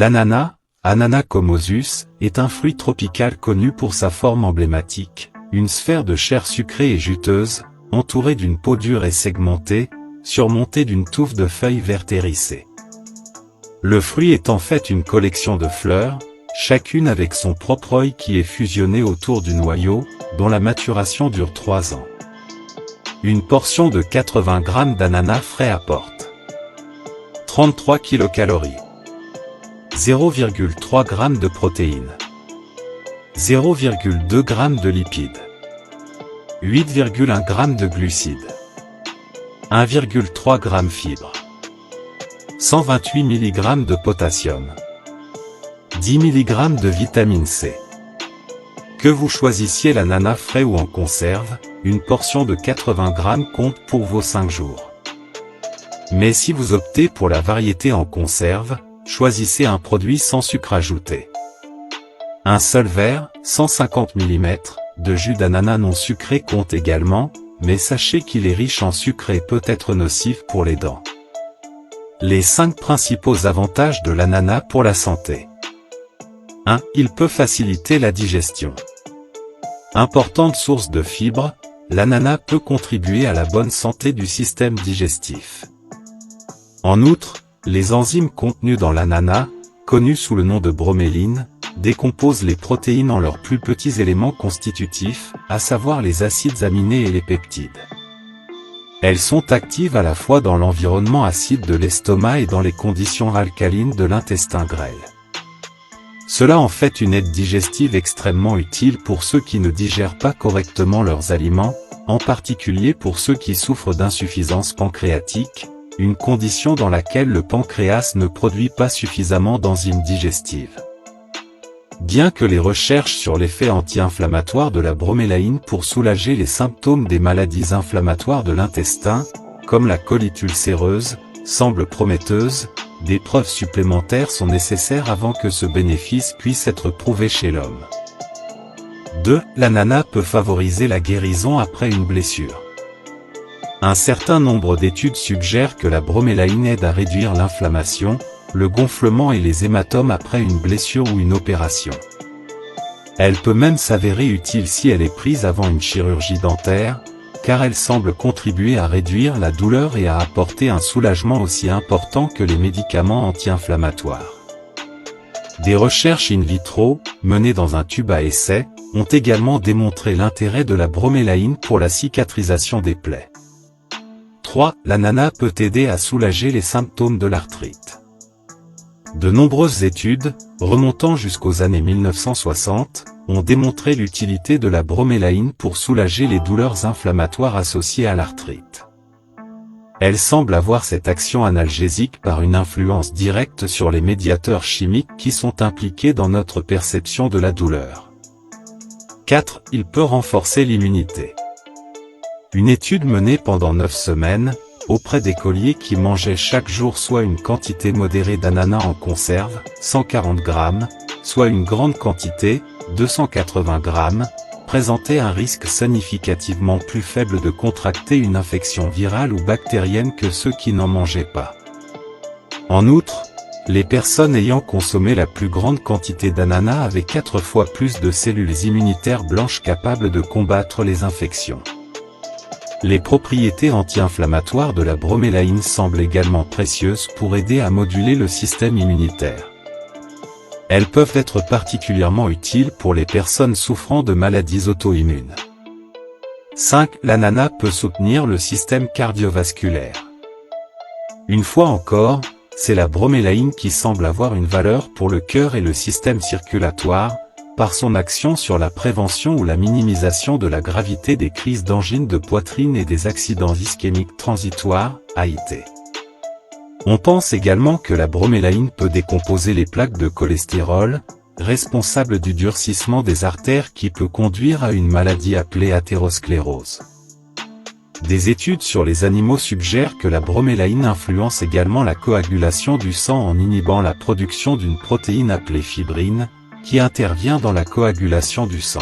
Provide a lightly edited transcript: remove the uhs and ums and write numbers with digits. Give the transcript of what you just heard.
L'ananas, Ananas commosus, est un fruit tropical connu pour sa forme emblématique, une sphère de chair sucrée et juteuse, entourée d'une peau dure et segmentée, surmontée d'une touffe de feuilles vertes hérissées. Le fruit est en fait une collection de fleurs, chacune avec son propre œil qui est fusionné autour du noyau, dont la maturation dure 3 ans. Une portion de 80 g d'ananas frais apporte 33 kcal, 0,3 g de protéines, 0,2 g de lipides, 8,1 g de glucides, 1,3 g fibres, 128 mg de potassium, 10 mg de vitamine C. Que vous choisissiez l'ananas frais ou en conserve, une portion de 80 g compte pour vos 5 jours. Mais si vous optez pour la variété en conserve, choisissez un produit sans sucre ajouté. Un seul verre, 150 ml, de jus d'ananas non sucré compte également, mais sachez qu'il est riche en sucre et peut être nocif pour les dents. Les 5 principaux avantages de l'ananas pour la santé. 1. Il peut faciliter la digestion. Importante source de fibres, l'ananas peut contribuer à la bonne santé du système digestif. En outre, les enzymes contenues dans l'ananas, connues sous le nom de broméline, décomposent les protéines en leurs plus petits éléments constitutifs, à savoir les acides aminés et les peptides. Elles sont actives à la fois dans l'environnement acide de l'estomac et dans les conditions alcalines de l'intestin grêle. Cela en fait une aide digestive extrêmement utile pour ceux qui ne digèrent pas correctement leurs aliments, en particulier pour ceux qui souffrent d'insuffisance pancréatique, une condition dans laquelle le pancréas ne produit pas suffisamment d'enzymes digestives. Bien que les recherches sur l'effet anti-inflammatoire de la bromélaïne pour soulager les symptômes des maladies inflammatoires de l'intestin, comme la colite ulcéreuse, semblent prometteuses, des preuves supplémentaires sont nécessaires avant que ce bénéfice puisse être prouvé chez l'homme. 2. L'ananas peut favoriser la guérison après une blessure. Un certain nombre d'études suggèrent que la bromélaïne aide à réduire l'inflammation, le gonflement et les hématomes après une blessure ou une opération. Elle peut même s'avérer utile si elle est prise avant une chirurgie dentaire, car elle semble contribuer à réduire la douleur et à apporter un soulagement aussi important que les médicaments anti-inflammatoires. Des recherches in vitro, menées dans un tube à essai, ont également démontré l'intérêt de la bromélaïne pour la cicatrisation des plaies. 3. L'ananas peut aider à soulager les symptômes de l'arthrite. De nombreuses études, remontant jusqu'aux années 1960, ont démontré l'utilité de la bromélaïne pour soulager les douleurs inflammatoires associées à l'arthrite. Elle semble avoir cette action analgésique par une influence directe sur les médiateurs chimiques qui sont impliqués dans notre perception de la douleur. 4. Il peut renforcer l'immunité. Une étude menée pendant 9 semaines, auprès d'écoliers qui mangeaient chaque jour soit une quantité modérée d'ananas en conserve, 140 g, soit une grande quantité, 280 g, présentait un risque significativement plus faible de contracter une infection virale ou bactérienne que ceux qui n'en mangeaient pas. En outre, les personnes ayant consommé la plus grande quantité d'ananas avaient 4 fois plus de cellules immunitaires blanches capables de combattre les infections. Les propriétés anti-inflammatoires de la bromélaïne semblent également précieuses pour aider à moduler le système immunitaire. Elles peuvent être particulièrement utiles pour les personnes souffrant de maladies auto-immunes. 5. L'ananas peut soutenir le système cardiovasculaire. Une fois encore, c'est la bromélaïne qui semble avoir une valeur pour le cœur et le système circulatoire, par son action sur la prévention ou la minimisation de la gravité des crises d'angine de poitrine et des accidents ischémiques transitoires, AIT. On pense également que la bromélaïne peut décomposer les plaques de cholestérol, responsables du durcissement des artères qui peut conduire à une maladie appelée athérosclérose. Des études sur les animaux suggèrent que la bromélaïne influence également la coagulation du sang en inhibant la production d'une protéine appelée fibrine, qui intervient dans la coagulation du sang.